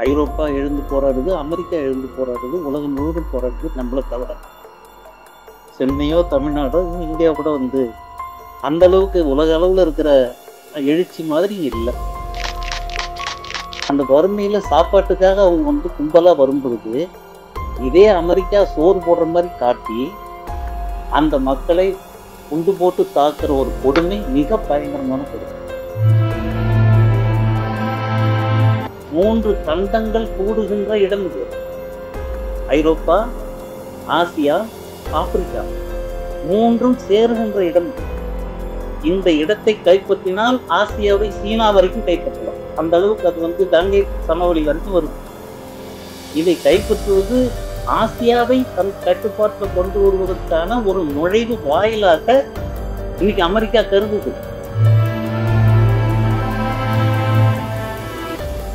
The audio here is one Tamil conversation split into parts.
ஐரோப்பா எழுந்து போராடுது, அமெரிக்கா எழுந்து போராடுது, உலகம் முழுவதும் போராடுது. நம்மளை தவிர சென்னையோ தமிழ்நாடோ இந்தியா கூட வந்து அந்த அளவுக்கு உலக அளவில் இருக்கிற எழுச்சி மாதிரி இல்லை. அந்த வறுமையில சாப்பாட்டுக்காக அவங்க வந்து கும்பலாக வரும்பொழுது இதே அமெரிக்கா சோறு போடுற மாதிரி காட்டி அந்த மக்களை குண்டு போட்டு தாக்குற ஒரு கொடுமை மிக பயங்கரமான கொடுமை. 3 கண்டங்கள் கூடுகின்ற இடம் இது. ஐரோப்பா, ஆசியா, ஆப்பிரிக்கா 3ம் சேருகின்ற இடம். இந்த இடத்தை கைப்பற்றினால் ஆசியாவை சீனா வரைக்கும் கைப்பற்றலாம். அந்த அளவுக்கு அது வந்து கங்கை சமவெளி வரைக்கும் வரும். இதை கைப்பற்றுவது ஆசியாவை தன் கட்டுப்பாட்டில் கொண்டு வருவதற்கான ஒரு நுழைவு வாயிலாக இன்னைக்கு அமெரிக்கா கருதுது.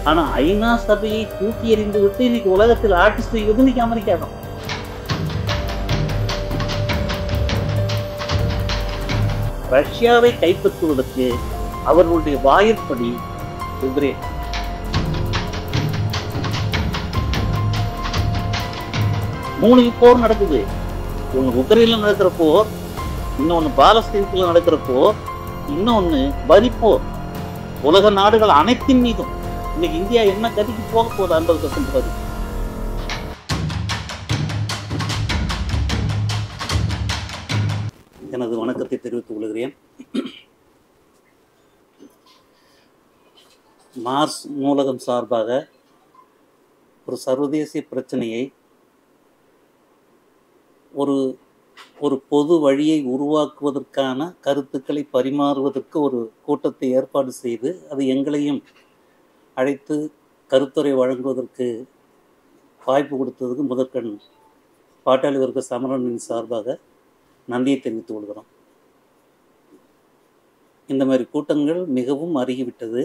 ஆனா ஐநா சபையை தூக்கி எறிந்து விட்டு இன்னைக்கு உலகத்தில் ஆட்சி செய்வது இன்னைக்கு அமெரிக்கா தான். ரஷ்யாவை கைப்பற்றுவதற்கு அவர்களுடைய வாயிற்படி உக்ரைன். மூணு போர் நடக்குது. ஒன்று உக்ரைன்ல நடக்கிற போர், இன்னொன்னு பாலஸ்தீனத்துல நடக்கிற போர், இன்னொன்னு வரிப்போர். உலக நாடுகள் அனைத்தின் மீதும். இன்னைக்கு இந்தியா என்ன கதிக்கு போக போகுது? 50% வரி. எனது வணக்கத்தை தெரிவித்துக் கொள்கிறேன். மார்ஸ் நூலகம் சார்பாக ஒரு சர்வதேச பிரச்சனையை ஒரு பொது வழியை உருவாக்குவதற்கான கருத்துக்களை பரிமாறுவதற்கு ஒரு கூட்டத்தை ஏற்பாடு செய்து அது எங்களையும் அழைத்து கருத்துரை வழங்குவதற்கு வாய்ப்பு கொடுத்ததுக்கு முதற்கண் பாட்டாளி வர்க்க சமரனின் சார்பாக நன்றியை தெரிவித்துக் கொள்கிறோம். இந்த மாதிரி கூட்டங்கள் மிகவும் அருகிவிட்டது.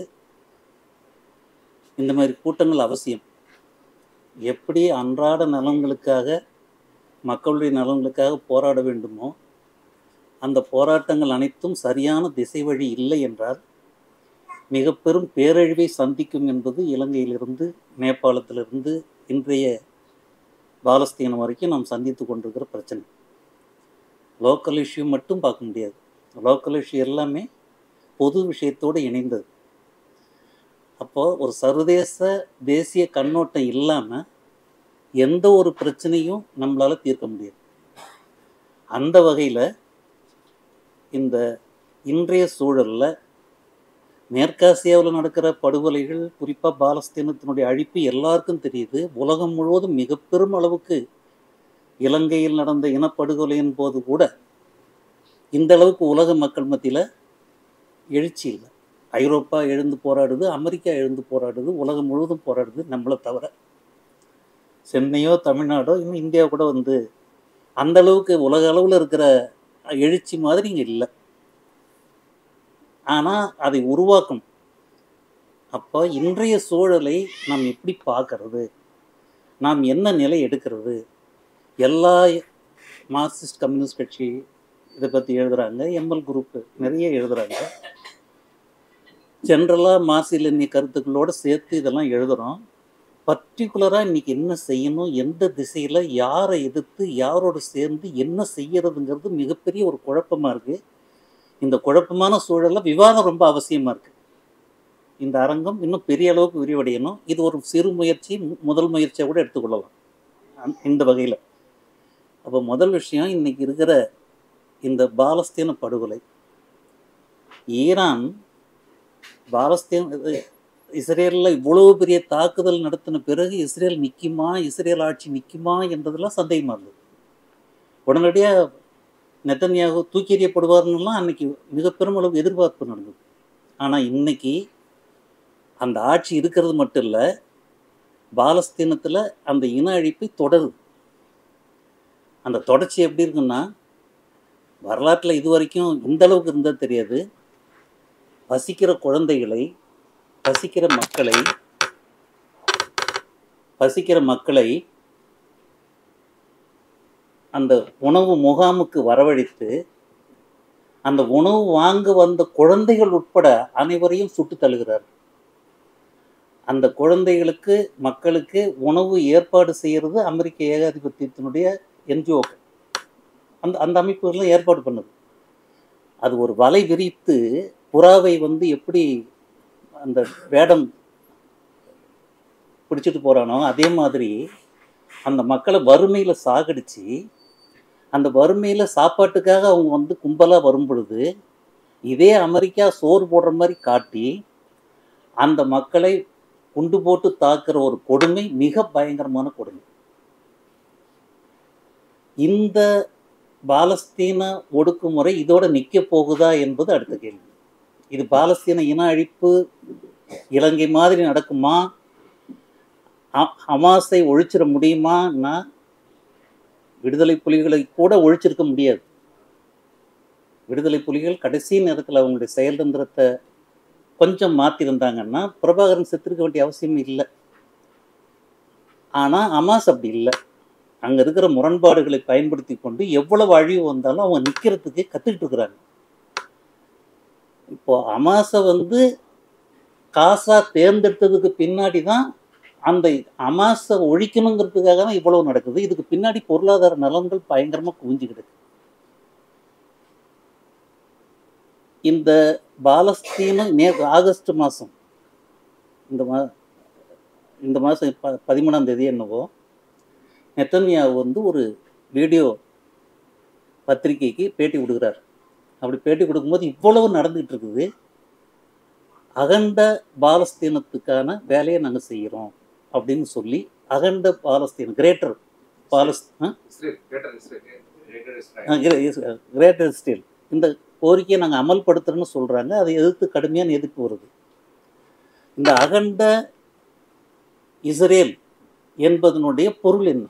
இந்த மாதிரி கூட்டங்கள் அவசியம். எப்படி அன்றாட நலன்களுக்காக, மக்களுடைய நலன்களுக்காக போராட வேண்டுமோ அந்த போராட்டங்கள் அனைத்தும் சரியான திசை வழி இல்லை என்றால் மிக பெரும் பேரழிவை சந்திக்கும் என்பது இலங்கையிலிருந்து, நேபாளத்திலிருந்து இன்றைய பாலஸ்தீனம் வரைக்கும் நாம் சந்தித்து கொண்டிருக்கிற பிரச்சனை. லோக்கல் இஷ்யூ மட்டும் பார்க்க முடியாது. லோக்கல் இஷ்யூ எல்லாமே பொது விஷயத்தோடு இணைந்தது. அப்போது ஒரு சர்வதேச தேசிய கண்ணோட்டம் இல்லாமல் எந்த ஒரு பிரச்சனையும் நம்மளால் தீர்க்க முடியாது. அந்த வகையில் இந்த இன்றைய சூழலில் மேற்காசியாவில் நடக்கிற படுகொலைகள், குறிப்பாக பாலஸ்தீனத்தினுடைய அழிப்பு எல்லாருக்கும் தெரியுது. உலகம் முழுவதும் மிக பெரும் அளவுக்கு இலங்கையில் நடந்த இனப்படுகொலையின் போது கூட இந்த அளவுக்கு உலக மக்கள் மத்தியில் எழுச்சி இல்லை. ஐரோப்பா எழுந்து போராடுது, அமெரிக்கா எழுந்து போராடுது, உலகம் முழுவதும் போராடுது. நம்மளை தவிர சென்னையோ தமிழ்நாடோ இன்னும் இந்தியா கூட வந்து அந்த அளவுக்கு உலக அளவில் இருக்கிற எழுச்சி மாதிரி இங்கே இல்லை. ஆனால் அதை உருவாக்கணும். அப்போ இன்றைய சூழலை நாம் எப்படி பார்க்கறது, நாம் என்ன நிலை எடுக்கிறது? எல்லா மார்க்சிஸ்ட் கம்யூனிஸ்ட் கட்சி இதை பற்றி எழுதுகிறாங்க, எம்எல் குரூப்பு நிறைய எழுதுகிறாங்க. ஜென்ரலாக மார்க்சிய கருத்துக்களோடு சேர்த்து இதெல்லாம் எழுதுகிறோம். பர்டிகுலராக இன்றைக்கி என்ன செய்யணும், எந்த திசையில், யாரை எதிர்த்து, யாரோடு சேர்ந்து என்ன செய்யறதுங்கிறது மிகப்பெரிய ஒரு குழப்பமாக இருக்குது. இந்த குழப்பமான சூழலில் விவாதம் ரொம்ப அவசியமாக இருக்குது. இந்த அரங்கம் இன்னும் பெரிய அளவுக்கு விரிவடையணும். இது ஒரு சிறு முயற்சி, முதல் முயற்சியாக கூட எடுத்துக்கொள்ளலாம் இந்த வகையில். அப்போ முதல் விஷயம், இன்றைக்கி இருக்கிற இந்த பாலஸ்தீன படுகொலை, ஈரான் இஸ்ரேலில் இவ்வளவு பெரிய தாக்குதல் நடத்தின பிறகு இஸ்ரேல் நிற்குமா, இஸ்ரேல் ஆட்சி நிற்குமா என்றதெல்லாம் சந்தேகமாக இருந்தது. உடனடியாக நெத்தன்யாகு தூக்கி எறியப்படுவார்னுலாம் அன்னைக்கு மிக பெருமளவு எதிர்பார்ப்பு நடந்தது. ஆனால் இன்னைக்கு அந்த ஆட்சி இருக்கிறது மட்டும் இல்லை, பாலஸ்தீனத்தில் அந்த இன அழிப்பை தொடருது. அந்த தொடர்ச்சி எப்படி இருக்குன்னா, வரலாற்றில் இது வரைக்கும் இந்த அளவுக்கு இருந்தால் தெரியாது. பசிக்கிற குழந்தைகளை, பசிக்கிற மக்களை அந்த உணவு முகாமுக்கு வரவழைத்து அந்த உணவு வாங்க வந்த குழந்தைகள் உட்பட அனைவரையும் சுட்டு தள்ளுகிறார். அந்த குழந்தைகளுக்கு மக்களுக்கு உணவு ஏற்பாடு செய்கிறது அமெரிக்க ஏகாதிபத்தியத்தினுடைய என்ஜிஓக்கள். அந்த அந்த அமைப்புகள்லாம் ஏற்பாடு பண்ணுது. அது ஒரு வலை விரித்து புறாவை வந்து எப்படி அந்த வேடம் பிடிச்சிட்டு போகிறானோ அதே மாதிரி அந்த மக்களை வறுமையில் சாகடிச்சு அந்த வறுமையில் சாப்பாட்டுக்காக அவங்க வந்து கும்பலாக வரும் பொழுது இதே அமெரிக்கா சோறு போடுற மாதிரி காட்டி அந்த மக்களை குண்டு போட்டு தாக்குற ஒரு கொடுமை மிக பயங்கரமான கொடுமை. இந்த பாலஸ்தீன ஒடுக்குமுறை இதோட நிற்க போகுதா என்பது அடுத்த கேள்வி. இது பாலஸ்தீன இன அழிப்பு இலங்கை மாதிரி நடக்குமா? ஹமாஸை ஒழிச்சிட முடியுமான்னா விடுதலை புலிகளை கூட ஒழிச்சிருக்க முடியாது. விடுதலை புலிகள் கடைசி நேரத்தில் அவங்களுடைய செயல்தந்திரத்தை கொஞ்சம் மாற்றிருந்தாங்கன்னா பிரபாகரன் செத்துருக்க வேண்டிய அவசியம் இல்லை. ஆனால் ஹமாஸ் அப்படி இல்லை. அங்கே இருக்கிற முரண்பாடுகளை பயன்படுத்தி கொண்டு எவ்வளவு அழிவு வந்தாலும் அவங்க நிற்கிறதுக்கு கற்றுக்கிட்டு இருக்கிறாங்க. இப்போ ஹமாஸை வந்து காசா தேர்ந்தெடுத்ததுக்கு பின்னாடி தான் அந்த ஹமாஸை ஒழிக்கணுங்கிறதுக்காக தான் இவ்வளவு நடக்குது. இதுக்கு பின்னாடி பொருளாதார நலன்கள் பயங்கரமாக குவிஞ்சுக்கிட்டு. இந்த பாலஸ்தீனம் ஆகஸ்ட் மாதம் இந்த மாதம் 13ஆம் தேதி என்னவோ நெத்தன்யாஹு வந்து ஒரு வீடியோ பத்திரிகைக்கு பேட்டி கொடுக்குறார். அப்படி பேட்டி கொடுக்கும்போது இவ்வளவு நடந்துகிட்டு இருக்குது. அகண்ட பாலஸ்தீனத்துக்கான வேலையை நாங்கள் செய்கிறோம் அப்படின்னு சொல்லி அகண்ட பாலஸ்தீனம் கிரேட்டர் இஸ்ரேல் இந்த கோரிக்கையை நாங்கள் அமல்படுத்துறோன்னு சொல்கிறாங்க. அதை எதிர்த்து கடுமையான எதிர்ப்பு வருது. இந்த அகண்ட இஸ்ரேல் என்பதனுடைய பொருள் என்ன?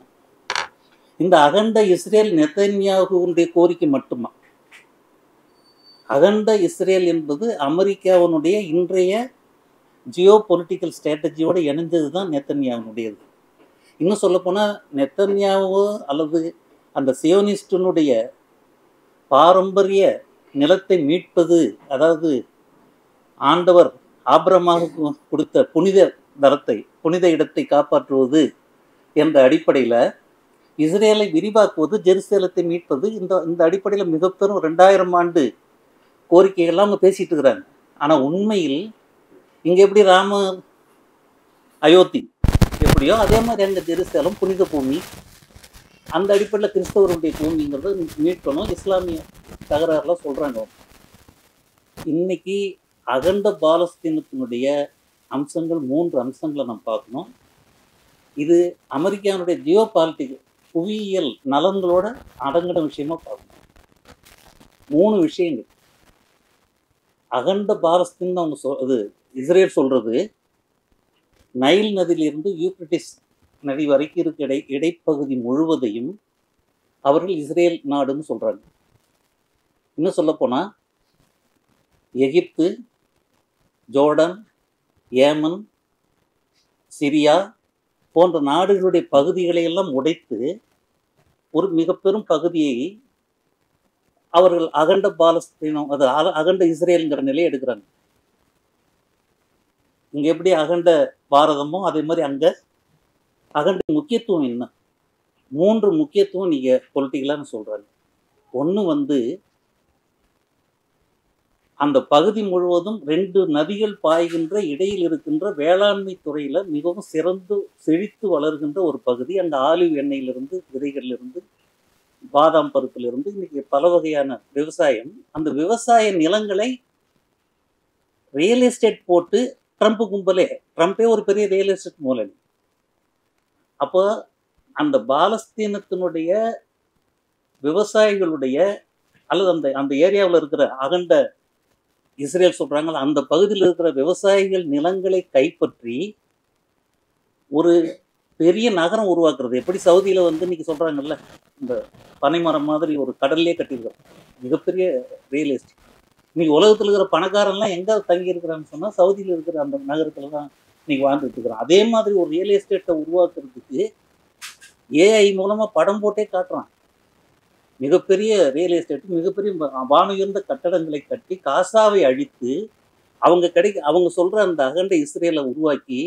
இந்த அகண்ட இஸ்ரேல் நெத்தன்யாஹுவுடைய கோரிக்கை மட்டுமா? அகண்ட இஸ்ரேல் என்பது அமெரிக்காவினுடைய இன்றைய ஜியோ பொலிட்டிக்கல் ஸ்ட்ராட்டஜியோடு இணைஞ்சது தான் நெத்தன்யாஹுனுடையது. இன்னும் சொல்லப்போனால் நெத்தன்யாஹு அல்லது அந்த சியோனிஸ்டினுடைய பாரம்பரிய நிலத்தை மீட்பது, அதாவது ஆண்டவர் ஆபிரகாமுக்கு கொடுத்த புனித இடத்தை காப்பாற்றுவது என்ற அடிப்படையில் இஸ்ரேலை விரிவாக்குவது, ஜெருசலேத்தை மீட்பது, இந்த அடிப்படையில் மிக பெரும் 2000 ஆண்டு கோரிக்கைகள்லாம் அவங்க பேசிட்டு இருக்கிறாங்க. ஆனால் உண்மையில் இங்கே எப்படி அயோத்தி எப்படியோ அதே மாதிரி அங்கே ஜெருசலேம் புனித பூமி, அந்த அடிப்படையில் கிறிஸ்தவருடைய பூமிங்கிறத மீட்கணும். இஸ்லாமிய தகராறுலாம் சொல்கிறாங்க. இன்னைக்கு அகண்ட பாலஸ்தீனத்தினுடைய அம்சங்கள் 3 அம்சங்களை நம்ம பார்க்கணும். இது அமெரிக்காவுடைய ஜியோ பாலிட்டிக் புவியியல் நலன்களோட அடங்கின விஷயமா பார்க்கணும். 3 விஷயங்கள். அகண்ட பாலஸ்தீன் அவங்க இஸ்ரேல் சொல்றது நைல் நதியிலிருந்து யூப்ரட்டிஸ் நதி வரைக்கும் இருக்க இடைப்பகுதி முழுவதையும் அவர்கள் இஸ்ரேல் நாடுன்னு சொல்றாங்க. இன்னும் சொல்லப்போனால் எகிப்து, ஜோர்டன், ஏமன், சிரியா போன்ற நாடுகளுடைய பகுதிகளை எல்லாம் உடைத்து ஒரு மிக பெரும் பகுதியை அவர்கள் அகண்ட பாலஸ்தீனம், அது அகண்ட இஸ்ரேலுங்கிற நிலையை எடுக்கிறாங்க. இங்க எப்படி அகண்ட பாரதமோ அதே மாதிரி அங்க அகண்ட முக்கியத்துவம் என்ன? 3 முக்கியத்துவம் நீங்க பொலிட்டிக்கலான்னு சொல்றாங்க. ஒன்று அந்த பகுதி முழுவதும் 2 நதிகள் பாய்கின்ற இடையில் இருக்கின்ற வேளாண்மை துறையில மிகவும் சிறந்து செழித்து வளர்கின்ற ஒரு பகுதி. அந்த ஆலிவ் எண்ணெயிலிருந்து, விதைகளிலிருந்து, பாதாம் பருப்பிலிருந்து இன்னைக்கு பல வகையான விவசாயம். அந்த விவசாய நிலங்களை ரியல் எஸ்டேட் போட்டு ட்ரம்பே ஒரு பெரிய ரியல் எஸ்டேட் மூலம். அப்போ அந்த பாலஸ்தீனத்தினுடைய விவசாயிகளுடைய அல்லது அந்த ஏரியாவில் இருக்கிற அகண்ட இஸ்ரேல் சொல்றாங்க, அந்த பகுதியில் இருக்கிற விவசாயிகள் நிலங்களை கைப்பற்றி ஒரு பெரிய நகரம் உருவாக்குறது. எப்படி சவுதியில இன்னைக்கு சொல்றாங்கல்ல, இந்த பனைமரம் மாதிரி ஒரு கடல்லே கட்டியிருக்கிறோம், மிகப்பெரிய ரியல் எஸ்டேட். இன்னைக்கு உலகத்தில் இருக்கிற பணக்காரன்லாம் எங்க தங்கி இருக்கிறான்னு சொன்னா சவுதியில் இருக்கிற அந்த நகரத்துல தான் இன்னைக்கு வாழ்ந்துட்டு இருக்கிறோம். அதே மாதிரி ஒரு ரியல் எஸ்டேட்டை உருவாக்குறதுக்கு ஏஐ மூலமா படம் போட்டே காட்டுறான். மிகப்பெரிய ரியல் எஸ்டேட், மிகப்பெரிய வானுயர்ந்த கட்டடங்களை கட்டி காசாவை அழித்து அவங்க சொல்ற அந்த அகண்ட இஸ்ரேலை உருவாக்கி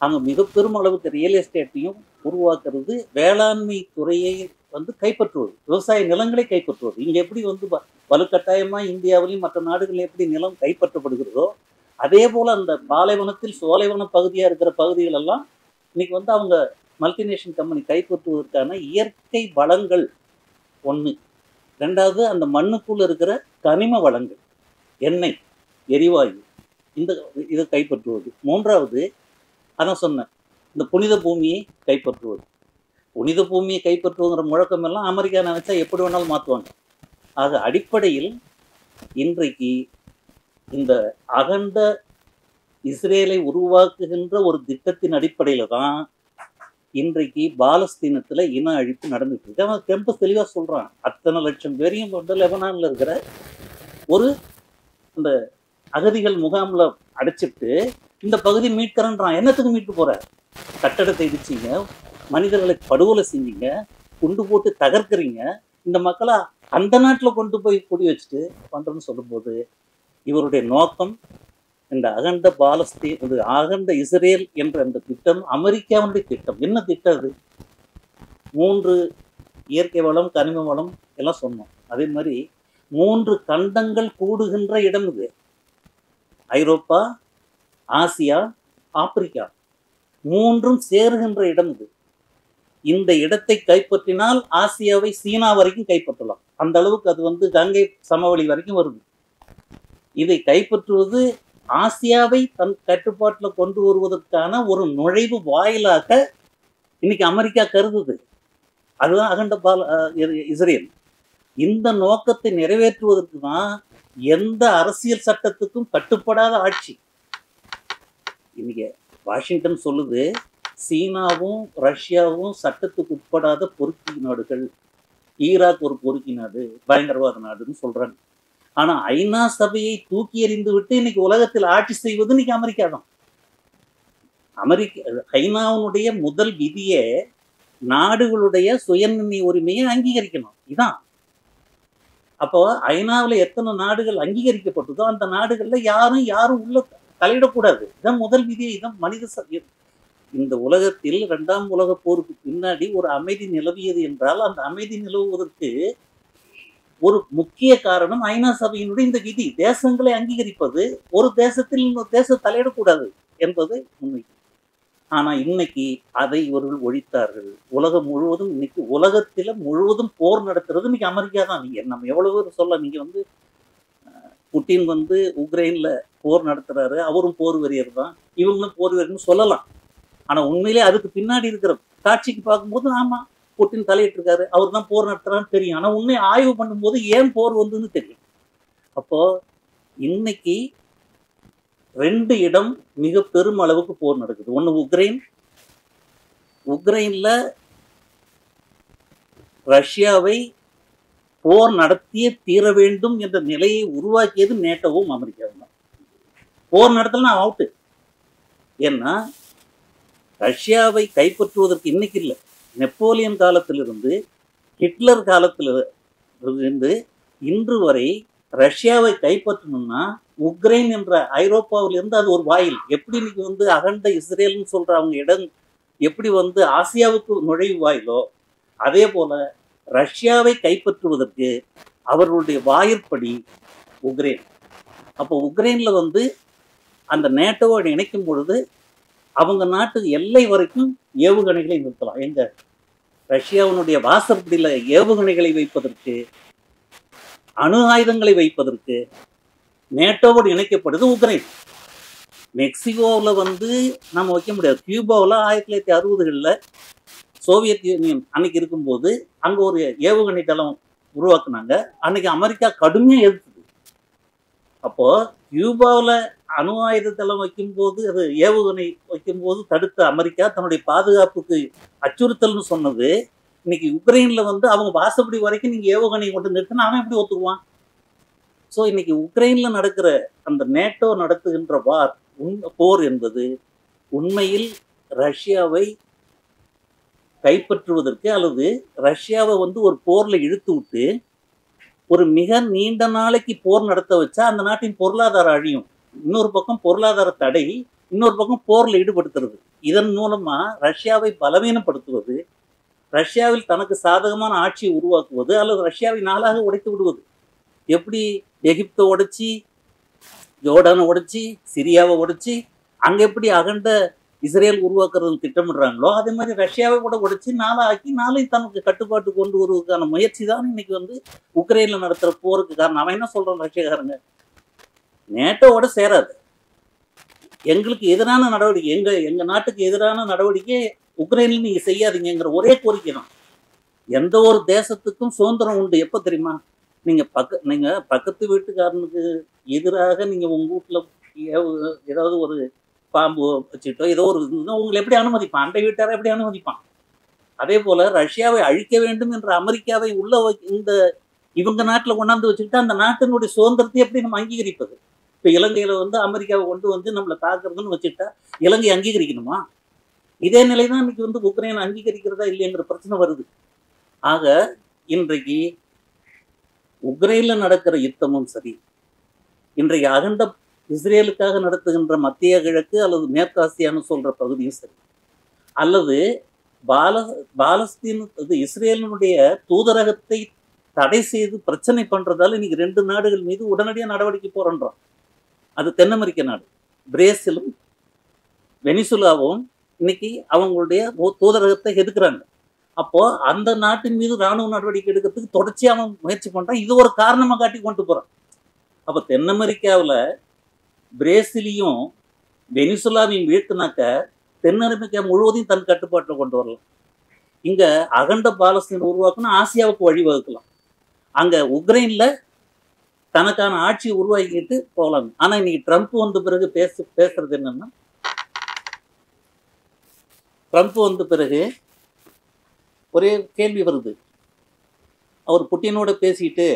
அங்கே மிக பெரும் அளவுக்கு ரியல் எஸ்டேட்டையும் உருவாக்குறது, வேளாண்மை துறையை வந்து கைப்பற்றுவது, விவசாய நிலங்களை கைப்பற்றுவது. இங்கே எப்படி வந்து வலுக்கட்டாயமாக இந்தியாவிலையும் மற்ற நாடுகளில் எப்படி நிலம் கைப்பற்றப்படுகிறதோ, அதே போல் அந்த பாலைவனத்தில் சோலைவன பகுதியாக இருக்கிற பகுதிகள் எல்லாம் இன்னைக்கு வந்து அவங்க மல்டிநேஷனல் கம்பெனி கைப்பற்றுவதற்கான இயற்கை வளங்கள் ஒன்று. ரெண்டாவது, அந்த மண்ணுக்குள்ள இருக்கிற கனிம வளங்கள், எண்ணெய், எரிவாயு, இதை கைப்பற்றுவது. மூன்றாவது, அதான் சொன்னேன், இந்த புனித பூமியை கைப்பற்றுவது. புனித பூமியை கைப்பற்றுவங்கிற முழக்கம் எல்லாம் அமெரிக்கா நினைச்சா எப்படி வேணாலும் மாற்றுவாங்க. ஆக அடிப்படையில் இன்றைக்கு இந்த அகண்ட இஸ்ரேலை உருவாக்குகின்ற ஒரு திட்டத்தின் அடிப்படையில தான் இன்றைக்கு பாலஸ்தீனத்துல இன அழிப்பு நடந்துட்டு இருக்கு. அவன் கெம்பஸ் தெளிவா சொல்றான், அத்தனை லட்சம் பேரையும் கொண்டு லெபனான்ல இருக்கிற ஒரு அந்த அகதிகள் முகாம்ல அடைச்சிட்டு இந்த பகுதி மீட்கிறன்றான். என்னத்துக்கு மீட்டு போற? கட்டடத்தை இடிச்சிங்க, மனிதர்களை படுகொலை செஞ்சீங்க, குண்டு போட்டு தகர்க்கிறீங்க, இந்த மக்களை அந்த நாட்டில் கொண்டு போய் குடி வச்சுட்டு பண்றேன்னு சொல்லும்போது இவருடைய நோக்கம் இந்த அகண்ட பாலஸ்தீன், இது அகண்ட இஸ்ரேல் என்ற அந்த திட்டம் அமெரிக்காவுடைய திட்டம். என்ன திட்டம் அது? 3 இயற்கை வளம், கனிம வளம் எல்லாம் சொன்னோம். அதே மாதிரி 3 கண்டங்கள் கூடுகின்ற இடம் இது. ஐரோப்பா, ஆசியா, ஆப்பிரிக்கா, 3ம் சேருகின்ற இடம் இது. இந்த இடத்தை கைப்பற்றினால் ஆசியாவை சீனா வரைக்கும் கைப்பற்றலாம். அந்த அளவுக்கு அது வந்து கங்கை சமவெளி வரைக்கும் வருது. இதை கைப்பற்றுவது ஆசியாவை தன் கட்டுப்பாட்டில் கொண்டு வருவதற்கான ஒரு நுழைவு வாயிலாக இன்னைக்கு அமெரிக்கா கருதுது. அதுதான் அகண்ட இஸ்ரேல். இந்த நோக்கத்தை நிறைவேற்றுவதற்கு தான் எந்த அரசியல் சட்டத்துக்கும் கட்டுப்படாத ஆட்சி. இன்னைக்கு வாஷிங்டன் சொல்லுது, சீனாவும் ரஷ்யாவும் சட்டத்துக்கு உட்படாத பொறுக்கி நாடுகள், ஈராக் ஒரு பொறுக்கி நாடு, பயங்கரவாத நாடுன்னு சொல்றாங்க. ஆனா ஐநா சபையை தூக்கி எறிந்து விட்டு இன்னைக்கு உலகத்தில் ஆட்சி செய்வது இன்னைக்கு அமெரிக்கா தான். ஐநாவுடைய முதல் விதியே நாடுகளுடைய சுயநிர்ணய உரிமையை அங்கீகரிக்கணும். இதான். அப்போ ஐநாவில் எத்தனை நாடுகள் அங்கீகரிக்கப்பட்டதோ அந்த நாடுகள்ல யாரும் உள்ள தலையிடக்கூடாது. இதான் முதல் விதி. இதான் மனித இந்த உலகத்தில் 2ஆம் உலக போருக்கு பின்னாடி ஒரு அமைதி நிலவியது என்றால் அந்த அமைதி நிலவுவதற்கு ஒரு முக்கிய காரணம் ஐநா சபையினுடைய இந்த விதி. தேசங்களை அங்கீகரிப்பது, ஒரு தேசத்தில் இன்னொரு தேசம் தலையிடக்கூடாது என்பது உண்மை. ஆனா இன்னைக்கு அதை இவர்கள் ஒழித்தார்கள். உலகம் முழுவதும் இன்னைக்கு உலகத்தில முழுவதும் போர் நடத்துறது இன்னைக்கு அமெரிக்கா தான். நீங்க நம்ம எவ்வளவு பேர் சொல்ல, நீங்க வந்து புட்டின் வந்து உக்ரைன்ல போர் நடத்துறாரு, அவரும் போர் வெறியர் தான், இவங்களும் போர் வெறியர்னு சொல்லலாம். ஆனா உண்மையிலே அதுக்கு பின்னாடி இருக்கிற காட்சிக்கு பார்க்கும்போது ஆமா புட்டின் தலையிட்டு இருக்காரு, அவர் தான் போர் நடத்துறான்னு தெரியும். ஆனா உண்மை ஆய்வு பண்ணும்போது ஏன் போர் வந்ததுன்னு தெரியும். அப்போ இன்னைக்கு 2 இடம் மிக பெரும் அளவுக்கு போர் நடக்குது. ஒண்ணு உக்ரைன்ல ரஷ்யாவை போர் நடத்தியே தீர வேண்டும் என்ற நிலையை உருவாக்கியது நேட்டோவும் அமெரிக்காவும் தான். போர் நடத்தலாம் அவுட்டு. ஏன்னா ரஷ்யாவை கைப்பற்றுவதற்கு இன்னைக்கு இல்லை, நெப்போலியன் காலத்திலிருந்து, ஹிட்லர் காலத்திலிருந்து இன்று வரை ரஷ்யாவை கைப்பற்றணும்னா உக்ரைன் என்ற ஐரோப்பாவிலிருந்து அது ஒரு வாயில். எப்படி இன்னைக்கு வந்து அகண்ட இஸ்ரேல்னு சொல்ற அவங்க இடம் எப்படி வந்து ஆசியாவுக்கு நுழைவு வாயிலோ, அதே போல ரஷ்யாவை கைப்பற்றுவதற்கு அவர்களுடைய வாயிற்படி உக்ரைன். அப்போ உக்ரைன்ல வந்து அந்த நேட்டோவோடு இணைக்கும் பொழுது அவங்க நாட்டு எல்லை வரைக்கும் ஏவுகணைகளை நிறுத்தலாம். எங்க ரஷ்யாவினுடைய வாசற்படியில ஏவுகணைகளை வைப்பதற்கு, அணு ஆயுதங்களை வைப்பதற்கு நேட்டோவோடு இணைக்கப்படுது உக்ரைன். மெக்சிகோவில் வந்து நம்ம வைக்க முடியாது. கியூபாவில் 1960களில் சோவியத் யூனியன் அன்னைக்கு இருக்கும்போது அங்கே ஒரு ஏவுகணை தளம் உருவாக்குனாங்க. அன்னைக்கு அமெரிக்கா கடுமையாக எதிர்த்தது. அப்போ கியூபாவில் அணு ஆயுத தளம் வைக்கும்போது, அது ஏவுகணை வைக்கும்போது தடுத்த அமெரிக்கா தன்னுடைய பாதுகாப்புக்கு அச்சுறுத்தல்னு சொன்னது, இன்னைக்கு உக்ரைன்ல வந்து அவங்க வாசப்படி வரைக்கும் நீங்க ஏவுகணை கொண்டு நிறுத்தினா அவன் எப்படி ஒத்துக்குவான்? ஸோ இன்னைக்கு உக்ரைன்ல நடக்கிற அந்த நேட்டோ நடத்துகின்ற போர் என்பது உண்மையில் ரஷ்யாவை கைப்பற்றுவதற்கு அல்லது ரஷ்யாவை வந்து ஒரு போர்ல இழுத்து விட்டு ஒரு மிக நீண்ட நாளைக்கு போர் நடத்த வச்சா அந்த நாட்டின் பொருளாதாரம் அழியும். இன்னொரு பக்கம் பொருளாதார தடை, இன்னொரு பக்கம் போர்ல ஈடுபடுத்துறது. இதன் மூலமா ரஷ்யாவை பலவீனப்படுத்துவது, ரஷ்யாவில் தனக்கு சாதகமான ஆட்சியை உருவாக்குவது, அல்லது ரஷ்யாவை நாளாக உடைத்து விடுவது. எப்படி எகிப்தை உடைச்சி, ஜோர்டானை உடைச்சி, சிரியாவை உடைச்சி, அங்க எப்படி அகண்ட இஸ்ரேல் உருவாக்குறது திட்டமிடுறாங்களோ அதே மாதிரி ரஷ்யாவை கூட உடைச்சி நாளாக்கி நாளை தனக்கு கட்டுப்பாட்டு கொண்டு வருவதற்கான முயற்சி தான் இன்னைக்கு உக்ரைன்ல நடத்துற போருக்கு காரணம். அவன் என்ன சொல்றான் ரஷ்யக்காரங்க, நேட்டோவோட சேராது, எங்களுக்கு எதிரான நடவடிக்கை, எங்க நாட்டுக்கு எதிரான நடவடிக்கை உக்ரைன்ல நீங்க செய்யாதீங்கிற ஒரே கோரிக்கை தான். எந்த ஒரு தேசத்துக்கும் சுதந்திரம் உண்டு. எப்ப தெரியுமா, நீங்க பக்கத்து வீட்டுக்காரனுக்கு எதிராக நீங்க உங்க வீட்டுல ஏதாவது ஒரு பாம்பு வச்சுட்டோ ஏதோ ஒரு உங்களை எப்படி அனுமதிப்பான், அண்டை வீட்டாரை எப்படி அனுமதிப்பான்? அதே போல ரஷ்யாவை அழிக்க வேண்டும் என்ற அமெரிக்காவை உள்ள இவங்க நாட்டுல கொண்டாந்து வச்சுக்கிட்டு அந்த நாட்டினுடைய சுதந்திரத்தை எப்படி நம்ம அங்கீகரிப்பது? இப்ப இலங்கையில அமெரிக்காவை கொண்டு நம்மளை தாக்குறதுன்னு வச்சுட்டா இலங்கை அங்கீகரிக்கணுமா? இதே நிலைதான் இன்னைக்கு உக்ரைன் அங்கீகரிக்கிறதா இல்லைங்கிற பிரச்சனை வருது. ஆக இன்றைக்கு உக்ரைன்ல நடக்கிற யுத்தமும் சரி, இன்றைக்கு அகண்ட இஸ்ரேலுக்காக நடத்துகின்ற மத்திய கிழக்கு அல்லது மேற்காசியான்னு சொல்ற பகுதியும் சரி, அல்லது பாலஸ்தீன் இஸ்ரேலினுடைய தூதரகத்தை தடை செய்து பிரச்சனை பண்றதால இன்னைக்கு 2 நாடுகள் மீது உடனடியாக நடவடிக்கை போறோம். அது தென் அமெரிக்க நாடு பிரேசிலும் வெனிசுலாவும் இன்னைக்கு அவங்களுடைய தூதரகத்தை எதுக்குறாங்க. அப்போ அந்த நாட்டின் மீது இராணுவ நடவடிக்கை எடுக்கிறதுக்கு தொடர்ச்சியாக அவன் முயற்சி பண்றான். இது ஒரு காரணமா காட்டி கொண்டு போறான். அப்ப தென் அமெரிக்காவில் பிரேசிலையும் வெனிசுலாவையும் வீழ்த்தினாக்க தென் அமெரிக்கா முழுவதையும் தன் கட்டுப்பாட்டில் கொண்டு வரலாம். இங்க அகண்ட பாலஸ்தீன் உருவாக்கணும், ஆசியாவுக்கு வழிவகுக்கலாம். அங்க உக்ரைன்ல தனக்கான ஆட்சியை உருவாக்கிட்டு போகலாம். ஆனா இன்னைக்கு ட்ரம்ப் வந்த பிறகு பேசுறது என்னன்னா, ட்ரம்ப் வந்த பிறகு ஒரே கேள்வி வருது. அவர் புட்டினோட பேசிட்டு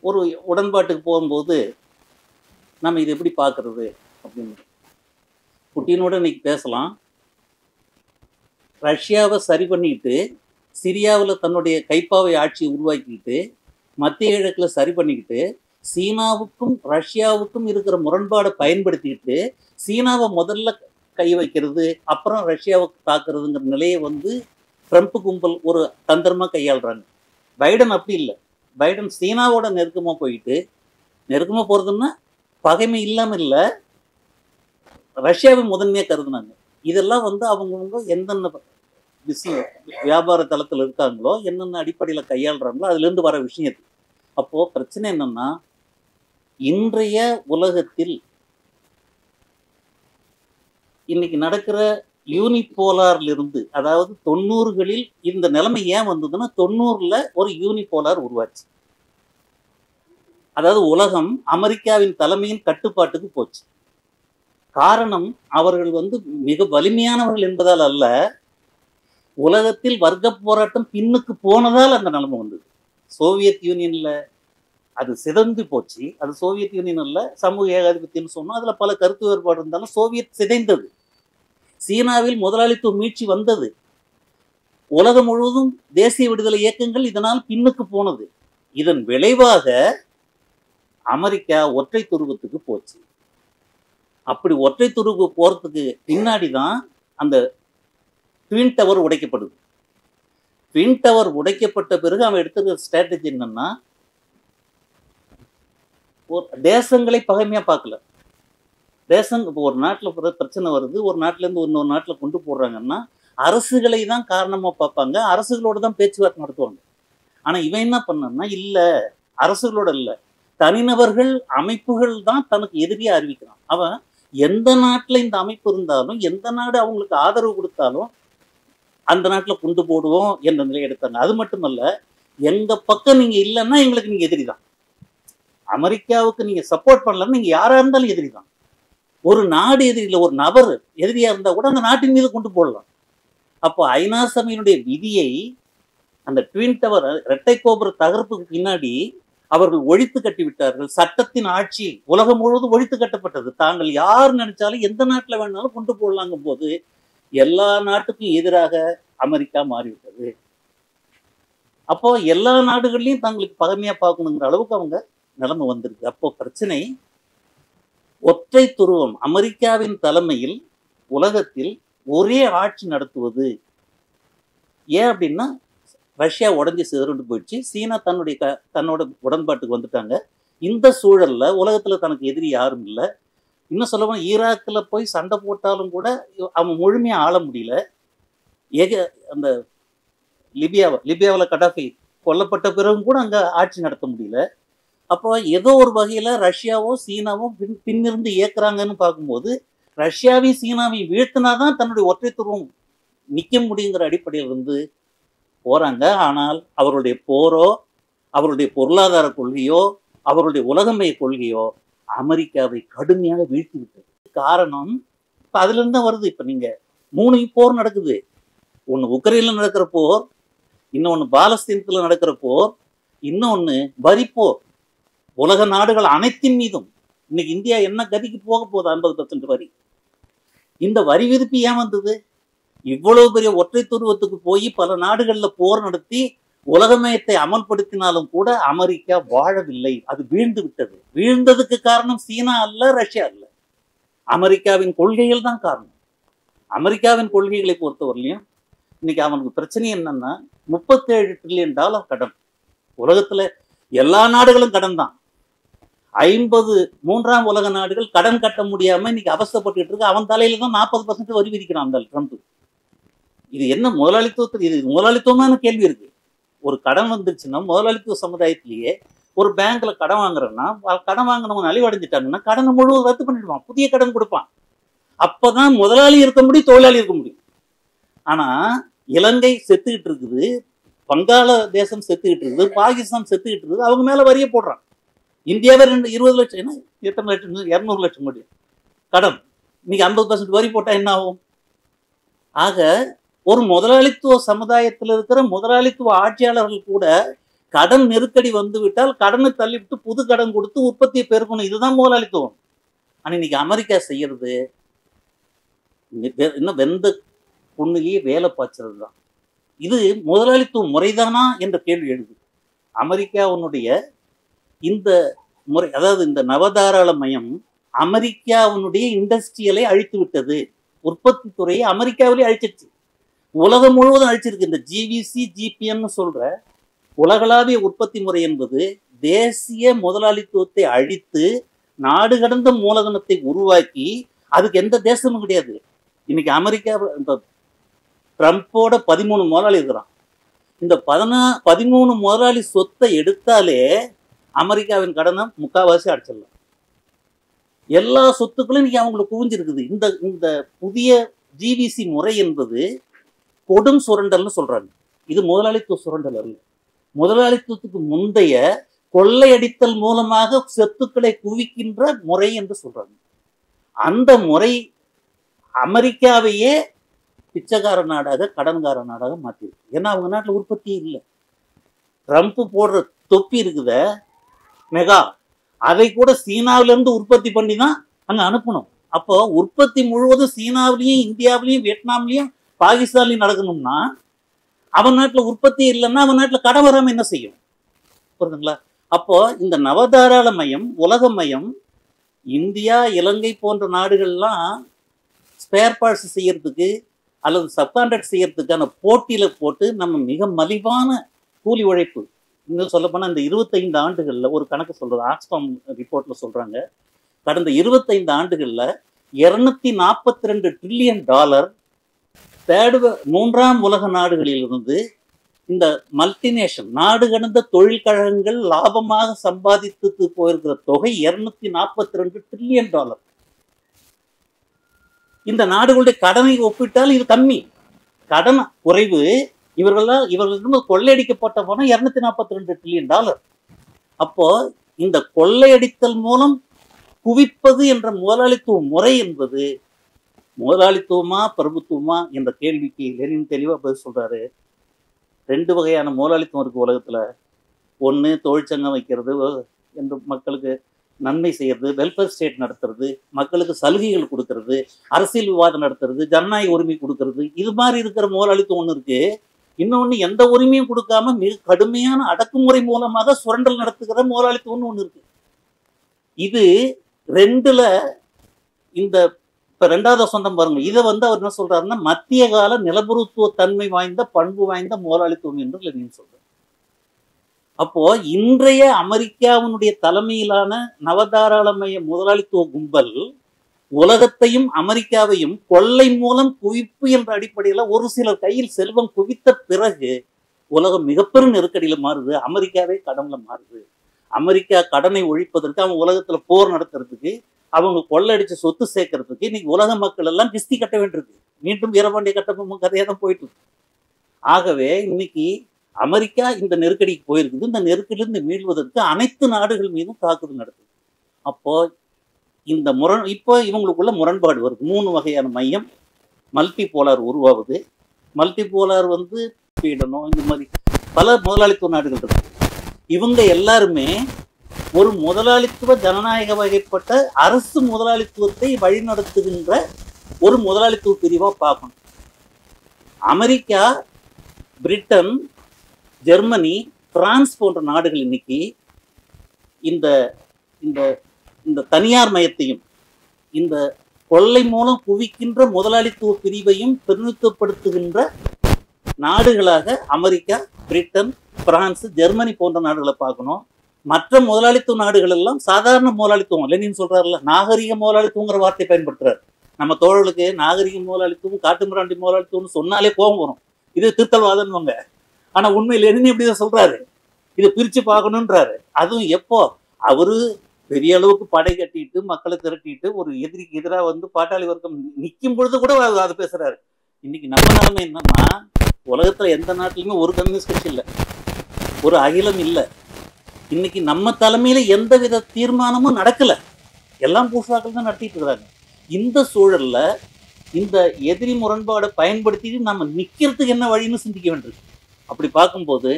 ஒரு உடன்பாட்டுக்கு போகும்போது நம்ம இது எப்படி பார்க்கறது அப்படின்னு புட்டினோட இன்னைக்கு பேசலாம். ரஷ்யாவை சரி பண்ணிட்டு சிரியாவில் தன்னுடைய கைப்பாவை ஆட்சியை உருவாக்கிட்டு மத்திய கிழக்கில் சரி பண்ணிக்கிட்டு சீனாவுக்கும் ரஷ்யாவுக்கும் இருக்கிற முரண்பாடை பயன்படுத்திக்கிட்டு சீனாவை முதல்ல கை வைக்கிறது, அப்புறம் ரஷ்யாவுக்கு தாக்குறதுங்கிற நிலையை ட்ரம்ப் கும்பல் ஒரு தந்திரமா கையாளுறாங்க. பைடன் அப்படி இல்லை. பைடன் சீனாவோட நெருக்கமாக போயிட்டு, நெருக்கமாக போகிறதுன்னா பகைமை இல்லாமல் இல்லை, ரஷ்யாவை முதன்மையாக கருதுனாங்க. இதெல்லாம் அவங்கவுங்க எந்தெந்த வியாபார தளத்தில் இருக்காங்களோ, என்னென்ன அடிப்படையில் கையாளுறாங்களோ அதுலேருந்து வர விஷயத்து. அப்போது பிரச்சனை என்னன்னா, இன்றைய உலகத்தில் இன்னைக்கு நடக்கிற யூனிபோலார்ல இருந்து, அதாவது 90களில் இந்த நிலைமை ஏன் வந்ததுன்னா 90ல ஒரு யூனிபோலார் உருவாச்சு. அதாவது உலகம் அமெரிக்காவின் தலைமையின் கட்டுப்பாட்டுக்கு போச்சு. காரணம் அவர்கள் மிக வலிமையானவர்கள் என்பதால் அல்ல, உலகத்தில் வர்க்க போராட்டம் பின்னுக்கு போனதால் அந்த நிலைமை வந்தது. சோவியத் யூனியன்ல அது சிதைந்து போச்சு. அது சோவியத் யூனியன்ல சமூக ஏகாதிபத்தியம்னு சொன்னோம். அதுல பல கருத்து வேறுபாடு இருந்தாலும் சோவியத் சிதைந்தது. சீனாவில் முதலாளித்துவ மீட்சி வந்தது. உலகம் முழுவதும் தேசிய விடுதலை இயக்கங்கள் இதனால் பின்னுக்கு போனது. இதன் விளைவாக அமெரிக்கா ஒற்றை துருவத்துக்கு போச்சு. அப்படி ஒற்றை துருவு போறதுக்கு பின்னாடி தான் அந்த ட்வின் டவர் உடைக்கப்படுது. ட்வின் டவர் உடைக்கப்பட்ட பிறகு அவன் எடுத்துக்கிற ஸ்ட்ராட்டஜி என்னன்னா, தேசங்களை பகைமையா பார்க்கல. தேசம் இப்போ ஒரு நாட்டில் பிரச்சனை வருது, ஒரு நாட்டிலேருந்து இன்னொரு நாட்டில் கொண்டு போடுறாங்கன்னா அரசுகளை தான் காரணமாக பார்ப்பாங்க, அரசுகளோடு தான் பேச்சுவார்த்தை நடத்துவாங்க. ஆனால் இவன் என்ன பண்ணான்னா, இல்லை அரசுகளோட இல்லை, தனிநபர்கள் அமைப்புகள் தான் தனக்கு எதிரியாக அறிவிக்கிறான். அவன் எந்த நாட்டில் இந்த அமைப்பு இருந்தாலும், எந்த நாடு அவங்களுக்கு ஆதரவு கொடுத்தாலும் அந்த நாட்டில் கொண்டு போடுவோம் என்ற நிலையை எடுத்தாங்க. அது மட்டுமல்ல, எங்கள் பக்கம் நீங்கள் இல்லைன்னா எங்களுக்கு நீங்கள் எதிரி தான். அமெரிக்காவுக்கு நீங்கள் சப்போர்ட் பண்ணலன்னா நீங்கள் யாராக இருந்தாலும் எதிரி தான். ஒரு நாடு எதிரி இல்லை, ஒரு நபர் எதிரியா இருந்தா கூட அந்த நாட்டின் மீது கொண்டு போடலாம். அப்போ ஐநா சபையினுடைய விதியை அந்த ட்வின் டவர் இரட்டை கோபுர தகர்ப்புக்கு பின்னாடி அவர்கள் ஒழித்து கட்டி விட்டார்கள். சட்டத்தின் ஆட்சி உலகம் முழுவதும் ஒழித்து கட்டப்பட்டது. தாங்கள் யார் நினைச்சாலும் எந்த நாட்டில் வேணாலும் கொண்டு போடலாங்கும் போது எல்லா நாட்டுக்கும் எதிராக அமெரிக்கா மாறிவிட்டது. அப்போ எல்லா நாடுகள்லையும் தங்களுக்கு பகைமையா பார்க்கணுங்கிற அளவுக்கு அவங்க நிலைமை வந்திருக்கு. அப்போ பிரச்சனை ஒற்றை துருவம் அமெரிக்காவின் தலைமையில் உலகத்தில் ஒரே ஆட்சி நடத்துவது. ஏன் அப்படின்னா ரஷ்யா உடஞ்சி சிதறண்டு போயிடுச்சு, சீனா தன்னோட உடன்பாட்டுக்கு வந்துட்டாங்க. இந்த சூழல்ல உலகத்துல தனக்கு எதிரி யாரும் இல்லை. இன்னும் சொல்ல போனால் ஈராக்கில் போய் சண்டை போட்டாலும் கூட அவன் முழுமையா ஆள முடியல. அந்த லிபியாவில் கடாஃபி கொல்லப்பட்ட பிறகும் கூட அங்க ஆட்சி நடத்த முடியல. அப்போ ஏதோ ஒரு வகையில ரஷ்யாவோ சீனாவோ பின்னிருந்து இயக்குறாங்கன்னு பார்க்கும்போது ரஷ்யாவையும் சீனாவையும் வீழ்த்தினாதான் தன்னுடைய ஒற்றை துருவம் நிற்க முடியுங்கிற அடிப்படையில் இருந்து போறாங்க. ஆனால் அவருடைய போரோ, அவருடைய பொருளாதார கொள்கையோ, அவருடைய உலகமய கொள்கையோ அமெரிக்காவை கடுமையாக வீழ்த்தி விட்டது. காரணம் இப்ப அதுல இருந்து தான் வருது. இப்ப நீங்க 3 போர் நடக்குது. ஒண்ணு உக்ரைன்ல நடக்கிற போர், இன்னொன்னு பாலஸ்தீனத்துல நடக்கிற போர், இன்னொன்னு வரி போர். உலக நாடுகள் அனைத்தின் மீதும் இன்னைக்கு இந்தியா என்ன கதிக்கு போக போகுது? 50% வரி. இந்த வரி விதிப்பு ஏன் வந்தது? இவ்வளவு பெரிய ஒற்றை துருவத்துக்கு போய் பல நாடுகள்ல போர் நடத்தி உலகமயத்தை அமல்படுத்தினாலும் கூட அமெரிக்கா வாழவில்லை, அது வீழ்ந்து விட்டது. வீழ்ந்ததுக்கு காரணம் சீனா அல்ல, ரஷ்யா அல்ல, அமெரிக்காவின் கொள்கைகள் தான் காரணம். அமெரிக்காவின் கொள்கைகளை பொறுத்தவரையிலையும் இன்னைக்கு அவனுக்கு பிரச்சனை என்னன்னா 37 ட்ரில்லியன் டாலர் கடன். உலகத்துல எல்லா நாடுகளும் கடன் தான். 50 மூன்றாம் உலக நாடுகள் கடன் கட்ட முடியாம இன்னைக்கு அவஸ்தைப்பட்டு இருக்கு. அவன் தலையில தான் 40% வரி விதிக்கிறான் அந்த ட்ரம்ப். இது என்ன முதலாளித்துவத்தில்? இது முதலாளித்துவமான கேள்வி இருக்கு. ஒரு கடன் வந்துருச்சுன்னா முதலாளித்துவ சமுதாயத்திலேயே ஒரு பேங்க்ல கடன் வாங்குறேன்னா, கடன் வாங்கினவங்க நலிவடைஞ்சிட்டாங்கன்னா கடனை முழுவதும் ரத்து பண்ணிடுவான், புதிய கடன் கொடுப்பான். அப்பதான் முதலாளி இருக்க முடியும், தொழிலாளி இருக்க முடியும். ஆனா இலங்கை செத்துக்கிட்டு இருக்குது, வங்காள தேசம் செத்துக்கிட்டு இருக்குது, பாகிஸ்தான் செத்துக்கிட்டு இருக்குது, அவங்க மேல வரியை போடுறான். இந்தியாவே 20 லட்சம், என்ன எத்தனை லட்சம்? 200 லட்சம் கோடி கடன். இன்னைக்கு 50% வரி போட்டா என்ன ஆகும்? ஆக ஒரு முதலாளித்துவ சமுதாயத்தில் இருக்கிற முதலாளித்துவ ஆட்சியாளர்கள் கூட கடன் நெருக்கடி வந்து விட்டால் கடனை தள்ளிவிட்டு புது கடன் கொடுத்து உற்பத்தியை பெருக்கணும். இதுதான் முதலாளித்துவம். ஆனா இன்னைக்கு அமெரிக்கா செய்யறது இன்னும் வெந்த பொண்ணுலேயே வேலை பாய்ச்சது தான். இது முதலாளித்துவ முறைதானா என்ற கேள்வி எழுது. அமெரிக்காவுடைய இந்த முறை, அதாவது இந்த நவதாராளமயம் அமெரிக்காவுடைய இண்டஸ்ட்ரியலை அழித்து விட்டது. உற்பத்தி துறையை அமெரிக்காவிலே அழிச்சிருச்சு, உலகம் முழுவதும் அழிச்சிருக்கு. இந்த ஜிவிசி ஜிபிஎம் சொல்ற உலகளாவிய உற்பத்தி முறை என்பது தேசிய முதலாளித்துவத்தை அழித்து நாடு கடந்த மூலதனத்தை உருவாக்கி, அதுக்கு எந்த தேசமும் கிடையாது. இன்னைக்கு அமெரிக்கா இந்த ட்ரம்போட 13 முதலாளி இருக்கிறான். இந்த 13 முதலாளி சொத்தை எடுத்தாலே அமெரிக்காவின் கடனை முக்காவாசி அடைச்சிடலாம். எல்லா சொத்துக்களும் இன்னைக்கு அவங்களுக்கு குவிஞ்சிருக்குது. இந்த புதிய ஜிவிசி முறை என்பது கொடும் சுரண்டல்னு சொல்றாங்க. இது முதலாளித்துவ சுரண்டல் அல்ல. முதலாளித்துவத்துக்கு முந்தைய கொள்ளையடித்தல் மூலமாக சொத்துக்களை குவிக்கின்ற முறை என்று சொல்றாங்க. அந்த முறை அமெரிக்காவையே பிச்சைக்கார நாடாக, கடன்கார நாடாக மாற்றிருக்கு. ஏன்னா அவங்க நாட்டில் உற்பத்தி இல்லை. ட்ரம்ப் போடுற தொப்பி இருக்குத மெகா, அதை கூட சீனாவிலிருந்து உற்பத்தி பண்ணி தான் அங்க அனுப்பணும். அப்போ உற்பத்தி முழுவதும் சீனாவிலையும் இந்தியாவிலையும் வியட்நாம்லையும் பாகிஸ்தான்லையும் நடக்கணும்னா அவன் நாட்டில் உற்பத்தி இல்லைன்னா அவன் நாட்டில் கடன் வராம என்ன செய்யும்? புரியுதுங்களா? அப்போ இந்த நவதாராளமயம், உலகமயம், இந்தியா, இலங்கை போன்ற நாடுகள்லாம் ஸ்பேர் பார்ட்ஸ் செய்யறதுக்கு அல்லது சப்கான்ட்ராக்ட் செய்யறதுக்கான போட்டியில போட்டு நம்ம மிக மலிவான கூலி உழைப்பு, இன்னும் சொல்லப்போனால் இந்த 25 ஆண்டுகளில் ஒரு கணக்கு சொல்றது, ஆக்ஸ்ஃபார்ம் ரிப்போர்ட்ல சொல்றாங்க, கடந்த 25 ஆண்டுகளில் 242 ட்ரில்லியன் டாலர் மூன்றாம் உலக நாடுகளிலிருந்து இந்த மல்டிநேஷன் நாடு கடந்த தொழில் கழகங்கள் லாபமாக சம்பாதித்து போயிருக்கிற தொகை 242 ட்ரில்லியன் டாலர். இந்த நாடுகளுடைய கடனை ஒப்பிட்டால் இது கம்மி, கடன் குறைவு. இவர்களிடம் கொள்ளையடிக்கப்பட்ட போன 242 ட்ரில்லியன் டாலர். அப்போ இந்த கொள்ளையடித்தல் மூலம் குவிப்பது என்ற முதலாளித்துவ முறை என்பது முதலாளித்துவமா பிரபுத்துவமா என்ற கேள்விக்கு லெனின் தெளிவா பதில் சொல்றாரு. 2 வகையான முதலாளித்துவம் இருக்கு உலகத்துல. ஒன்று தொழிற்சங்கம் வைக்கிறது, என்று மக்களுக்கு நன்மை செய்யறது, வெல்ஃபேர் ஸ்டேட் நடத்துறது, மக்களுக்கு சலுகைகள் கொடுக்கறது, அரசியல் விவாதம் நடத்துறது, ஜனநாயக உரிமை கொடுக்கறது. இது மாதிரி இருக்கிற முதலாளித்துவம் ஒன்று இருக்கு. இன்னொன்னு எந்த உரிமையும் கொடுக்காம மிக கடுமையான அடக்குமுறை மூலமாக சுரண்டல் நடத்துகிற முதலாளித்துவம்னு ஒன்று இருக்கு. இது ரெண்டுல இந்த இப்ப ரெண்டாவது சொந்தம் பாருங்க, இதை வந்து அவர் என்ன சொல்றாருன்னா மத்திய கால நிலபுரத்துவ தன்மை வாய்ந்த பண்பு வாய்ந்த முதலாளித்துவம் என்று லெனின் சொல்றார். அப்போ இன்றைய அமெரிக்காவினுடைய தலைமையிலான நவதாராளமய முதலாளித்துவ கும்பல் உலகத்தையும் அமெரிக்காவையும் கொள்ளை மூலம் குவிப்பு என்ற அடிப்படையில ஒரு சிலர் கையில் செல்வம் குவித்த பிறகு உலகம் மிகப்பெரும் நெருக்கடியில மாறுது. அமெரிக்காவே கடன்ல மாறுது. அமெரிக்கா கடனை ஒழிப்பதற்கு, அவங்க உலகத்துல போர் நடத்துறதுக்கு, அவங்க கொள்ளடிச்சு சொத்து சேர்க்கறதுக்கு இன்னைக்கு உலக மக்கள் எல்லாம் கிஸ்தி கட்ட வேண்டியிருக்கு. மீண்டும் வீரபாண்டிய கட்டபொம்மன் கதையா தான் போயிட்டு இருக்கு. ஆகவே இன்னைக்கு அமெரிக்கா இந்த நெருக்கடிக்கு போயிருக்குது. இந்த நெருக்கடியிலிருந்து மீள்வதற்கு அனைத்து நாடுகள் மீதும் தாக்குதல் நடக்குது. அப்போ இந்த இப்போ இவங்களுக்குள்ள முரண்பாடு வருது. 3 வகையான மையம் மல்டி போலார் உருவாகுது. மல்டி போலார் வந்து ஸ்வீடனோ இந்த மாதிரி பல முதலாளித்துவ நாடுகள் இருக்கு. இவங்க எல்லாருமே ஒரு முதலாளித்துவ ஜனநாயக வகைப்பட்ட அரசு முதலாளித்துவத்தை வழிநடத்துகின்ற ஒரு முதலாளித்துவ பிரிவா பார்க்கணும். அமெரிக்கா, பிரிட்டன், ஜெர்மனி, பிரான்ஸ் போன்ற நாடுகள் இன்னைக்கு இந்த இந்த இந்த தனியார் மயத்தையும் இந்த கொள்ளை மூலம் குவிக்கின்ற முதலாளித்துவ பிரிவையும் பிரதிநிதித்துவப்படுத்துகின்ற நாடுகளாக அமெரிக்கா, பிரிட்டன், பிரான்ஸ், ஜெர்மனி போன்ற நாடுகளை பார்க்கணும். மற்ற முதலாளித்துவ நாடுகள் எல்லாம் சாதாரண முதலாளித்துவம், லெனின் சொல்றாருல நாகரிக முதலாளித்துவங்கிற வார்த்தை பயன்படுத்துறாரு. நம்ம தோழர்களுக்கு நாகரிக முதலாளித்துவம் காட்டுமிராண்டி முதலாளித்துவம்னு சொன்னாலே கோபம் வரும். இது திருத்தல்வாதம்வாங்க. ஆனா உண்மை லெனின் இப்படிதான் சொல்றாரு, இதை பிரிச்சு பார்க்கணுன்றாரு. அதுவும் எப்போ அவரு பெரிய அளவுக்கு படை கட்டிட்டு மக்களை திரட்டிட்டு ஒரு எதிரிக்கு எதிராக வந்து பாட்டாளி வர்க்கம் நிற்கும் பொழுது கூட அதை பேசுறாரு. இன்னைக்கு நம்ம நிலைமை என்னன்னா, உலகத்துல எந்த நாட்டிலுமே ஒரு கம்யூனிஸ்ட் கட்சி இல்லை, ஒரு அகிலம் இல்லை. இன்னைக்கு நம்ம தலைமையில எந்த வித தீர்மானமும் நடக்கல, எல்லாம் பூசாக்கள் தான் நடத்திட்டு இருக்கிறாங்க. இந்த சூழல்ல இந்த எதிரி முரண்பாடை பயன்படுத்திட்டு நம்ம நிக்கிறதுக்கு என்ன வழின்னு சிந்திக்க வேண்டியிருக்கு. அப்படி பார்க்கும்போது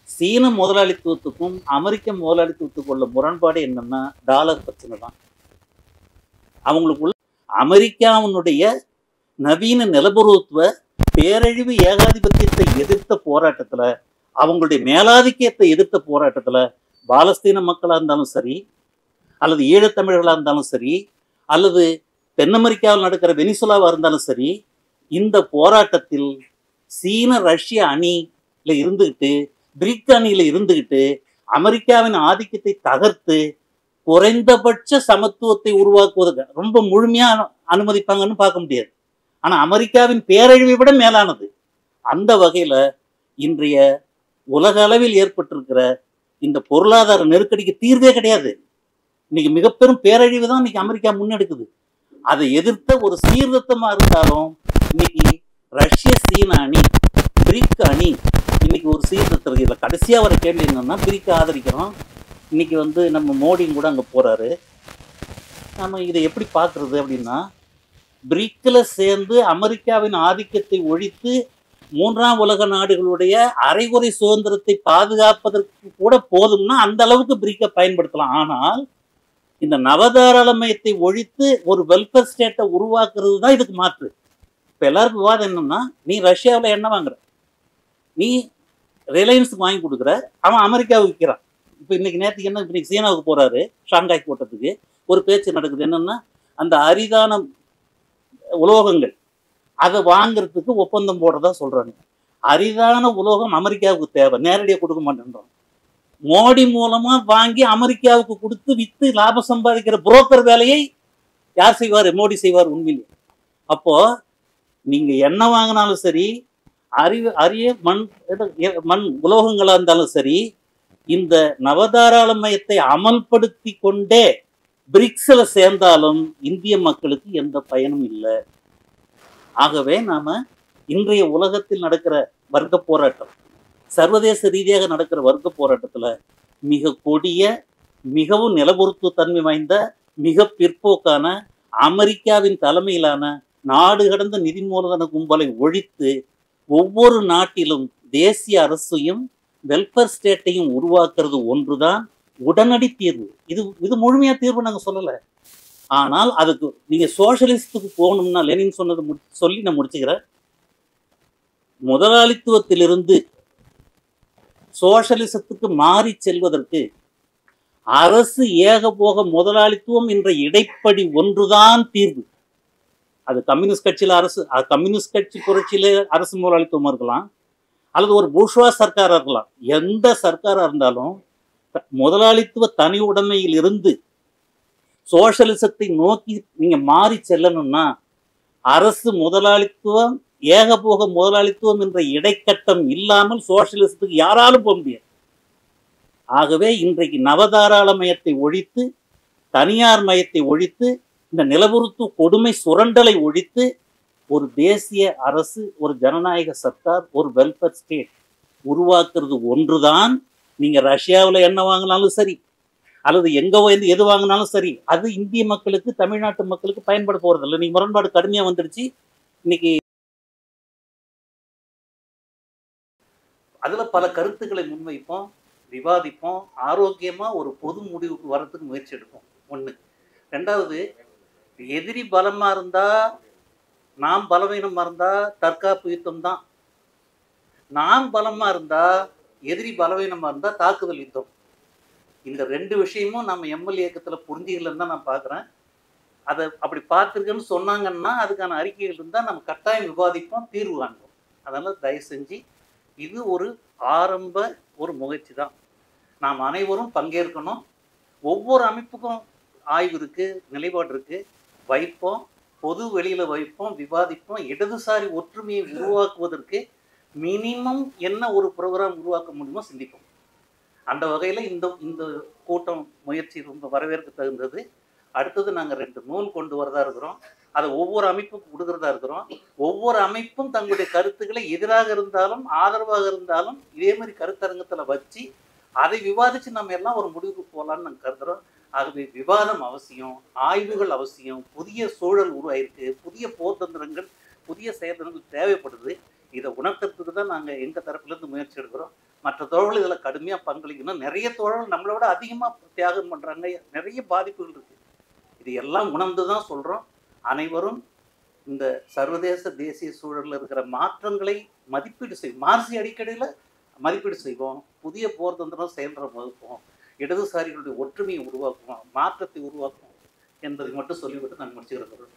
சீன முதலாளித்துவத்துக்கும் அமெரிக்க முதலாளித்துவத்துக்கும் உள்ள முரண்பாடு என்னன்னா டாலர் பிரச்சனை தான். அவங்களுக்குள்ள அமெரிக்காவினுடைய நவீன நிலபுரத்துவ பேரழிவு ஏகாதிபத்தியத்தை எதிர்த்த போராட்டத்துல, அவங்களுடைய மேலாதிக்கத்தை எதிர்த்த போராட்டத்துல பாலஸ்தீன மக்களா இருந்தாலும் சரி, அல்லது ஈழத்தமிழர்களா இருந்தாலும் சரி, அல்லது தென் அமெரிக்காவில் நடக்கிற வெனிசுலாவா இருந்தாலும் சரி, இந்த போராட்டத்தில் சீன ரஷ்ய அணியில இருந்துகிட்டு, பிரிக் அணியில இருந்துகிட்டு அமெரிக்காவின் ஆதிக்கத்தை தகர்த்து குறைந்தபட்ச சமத்துவத்தை உருவாக்குவதற்கு ரொம்ப முழுமையா அனுமதிப்பாங்கன்னு பார்க்க முடியாது. ஆனா அமெரிக்காவின் பேரழிவை விட மேலானது. அந்த வகையில இன்றைய உலக அளவில் ஏற்பட்டிருக்கிற இந்த பொருளாதார நெருக்கடிக்கு தீர்வே கிடையாது. இன்னைக்கு மிகப்பெரும் பேரழிவு தான் இன்னைக்கு அமெரிக்கா முன்னெடுக்குது. அதை எதிர்த்த ஒரு சீர்திருத்தமா இருந்தாலும் இன்னைக்கு ரஷ்ய சீன அணி, பிரிக் அணி இன்னைக்கு ஒரு சீர்திருத்தம். இதுல கடைசியா வர கேள்வி என்னன்னா, பிரிக்க ஆதரிக்கிறோம். இன்னைக்கு வந்து நம்ம மோடியும் கூட அங்க போறாரு. நம்ம இதை எப்படி பார்க்கறது அப்படின்னா, பிரிக்ல சேர்ந்து அமெரிக்காவின் ஆதிக்கத்தை ஒழித்து 3ஆம் உலக நாடுகளுடைய அரைகுறை சுதந்திரத்தை பாதுகாப்பதற்கு கூட போதும்னா அந்த அளவுக்கு பிரிக்க பயன்படுத்தலாம். ஆனால் இந்த நவதாராளமயத்தை ஒழித்து ஒரு வெல்ஃபேர் ஸ்டேட்டை உருவாக்குறது தான் இதுக்கு மாற்று. இப்போ எல்லாருக்கும் விவாதம் என்னன்னா, நீ ரஷ்யாவில் எண்ணெய் வாங்குற, நீ ரிலையன்ஸுக்கு வாங்கி கொடுக்குற, அவன் அமெரிக்காவுக்கு விற்கிறான். இப்போ இன்னைக்கு நேரத்துக்கு என்ன, இன்னைக்கு சீனாவுக்கு போறாரு ஷாங்காய் கூட்டத்துக்கு. ஒரு பேச்சு நடக்குது என்னன்னா, அந்த அரிதான உலோகங்கள் அதை வாங்குறதுக்கு ஒப்பந்தம் போடுறதா சொல்றாங்க. அரிதான உலோகம் அமெரிக்காவுக்கு தேவை, நேரடியாக கொடுக்க மாட்டேன்றோம். மோடி மூலமா வாங்கி அமெரிக்காவுக்கு கொடுத்து வித்து லாபம் சம்பாதிக்கிற புரோக்கர் வேலையை யார் செய்வார்? மோடி செய்வார் உண்மையிலே. அப்போ நீங்க என்ன வாங்கினாலும் சரி, அரிய மண் உலோகங்களா இருந்தாலும் சரி, இந்த நவதாராளமயத்தை அமல்படுத்தி கொண்டே பிரிக்ஸ்ல சேர்ந்தாலும் இந்திய மக்களுக்கு எந்த பயனும் இல்லை. ஆகவே நாம இன்றைய உலகத்தில் நடக்கிற வர்க்க போராட்டம், சர்வதேச ரீதியாக நடக்கிற வர்க்க போராட்டத்துல மிக கொடிய, மிகவும் நிலபொருத்துவ தன்மை வாய்ந்த, மிக பிற்போக்கான அமெரிக்காவின் தலைமையிலான நாடு கடந்த நிதி மூலதன கும்பலை ஒழித்து ஒவ்வொரு நாட்டிலும் தேசிய அரசையும் வெல்ஃபேர் ஸ்டேட்டையும் உருவாக்குறது ஒன்றுதான் உடனடி தீர்வு. இது முழுமையா தீர்வு நாங்க சொல்லலை. ஆனால் அதுக்கு நீங்க சோசியலிசத்துக்கு போகணும்னா, லெனின் சொன்னது சொல்லி நான் முடிச்சுக்கிறேன். முதலாளித்துவத்திலிருந்து சோசியலிசத்துக்கு மாறி செல்வதற்கு அரசு ஏகபோக முதலாளித்துவம் என்ற இடைப்படி ஒன்றுதான் தீர்வு. அது கம்யூனிஸ்ட் கட்சியில அரசு, கம்யூனிஸ்ட் கட்சி புரட்சியில அரசு முதலாளித்துவம் இருக்கலாம், அல்லது ஒரு பூர்ஷ்வா சர்க்காரா இருக்கலாம். எந்த சர்க்காரா இருந்தாலும் முதலாளித்துவ தனி உடைமையில் இருந்து சோசியலிசத்தை நோக்கி நீங்க மாறி செல்லணும்னா அரசு முதலாளித்துவம், ஏகபோக முதலாளித்துவம் என்ற இடைக்கட்டம் இல்லாமல் சோசியலிசத்துக்கு யாராலும் போக முடியாது. ஆகவே இன்றைக்கு நவதாராளமயத்தை ஒழித்து, தனியார் மயத்தை ஒழித்து, இந்த நிலவுறுத்து கொடுமை சுரண்டலை ஒழித்து ஒரு தேசிய அரசு, ஒரு ஜனநாயக சர்க்கார், ஒரு வெல்ஃபேர் ஸ்டேட் உருவாக்குறது ஒன்றுதான். நீங்க ரஷ்யாவில் என்ன வாங்கினாலும் சரி, அல்லது எங்க எது வாங்கினாலும் சரி, அது இந்திய மக்களுக்கு, தமிழ்நாட்டு மக்களுக்கு பயன்பட போறது இல்லை. நீங்க முரண்பாடு கடுமையா வந்துடுச்சு. இன்னைக்கு அதுல பல கருத்துக்களை முன்வைப்போம், விவாதிப்போம், ஆரோக்கியமா ஒரு பொது முடிவுக்கு வர்றதுக்கு முயற்சி எடுப்போம். ஒண்ணு. ரெண்டாவது, எதிரி பலமா இருந்தா, நாம் பலவீனமா இருந்தா தற்காப்பு யுத்தம் தான். நாம் பலமா இருந்தா, எதிரி பலவீனமா இருந்தா தாக்குதல் யுத்தம். இந்த ரெண்டு விஷயமும் நம்ம எம்எல் இயக்கத்துல புரிஞ்சுக்கலன்னு தான் நான் பாக்குறேன். அதை அப்படி பார்த்துருக்கேன்னு சொன்னாங்கன்னா அதுக்கான அறிக்கைகள் இருந்தால் நம்ம கட்டாயம் விவாதிப்போம், தீர்வு காண்போம். அதனால தயவு செஞ்சு இது ஒரு ஆரம்ப ஒரு முயற்சி தான். நாம் அனைவரும் பங்கேற்கணும். ஒவ்வொரு அமைப்புக்கும் ஆய்வு இருக்கு, நிலைப்பாடு இருக்கு, வைப்போம், பொது வெளியில வைப்போம், விவாதிப்போம். இடதுசாரி ஒற்றுமையை உருவாக்குவதற்கு மினிமம் என்ன ஒரு ப்ரோக்ராம் உருவாக்க முடியுமோ சிந்திப்போம். அந்த வகையில் இந்த கூட்டம் முயற்சி ரொம்ப வரவேற்க தகுந்தது. அடுத்தது நாங்கள் 2 நூல் கொண்டு வரதா இருக்கிறோம். அதை ஒவ்வொரு அமைப்புக்கும் கொடுக்கறதா இருக்கிறோம். ஒவ்வொரு அமைப்பும் தங்களுடைய கருத்துக்களை எதிராக இருந்தாலும் ஆதரவாக இருந்தாலும் இதே மாதிரி கருத்தரங்கத்தில் வச்சு அதை விவாதித்து நம்ம எல்லாம் ஒரு முடிவுக்கு போகலான்னு நாங்கள் கருதுகிறோம். ஆகவே விவாதம் அவசியம், ஆய்வுகள் அவசியம். புதிய சூழல் உருவாயிருக்கு, புதிய போர்த்தந்திரங்கள், புதிய செயல்திறன்கள் தேவைப்படுது. இதை உணர்த்துறதுக்கு தான் நாங்கள் எங்கள் தரப்புலேருந்து முயற்சி எடுக்கிறோம். மற்ற தோழர்கள் இதில் கடுமையாக பங்களிக்கணும். நிறைய தோழர்கள் நம்மளை விட அதிகமாக தியாகம் பண்ணுறாங்க, நிறைய பாதிப்புகள் இருக்குது. இது எல்லாம் உணர்ந்து தான் சொல்கிறோம். அனைவரும் இந்த சர்வதேச தேசிய சூழலில் இருக்கிற மாற்றங்களை மதிப்பீடு செய்வோம், மார்க்சிய அடிப்படையில் மதிப்பீடு செய்வோம், புதிய போர் தந்திரம் செயல்ற வகுப்போம், இடதுசாரிகளுடைய ஒற்றுமையை உருவாக்குவோம், மாற்றத்தை உருவாக்குவோம் என்பதை மட்டும் சொல்லிவிட்டு நான் முடிச்சுக்கிறேன்.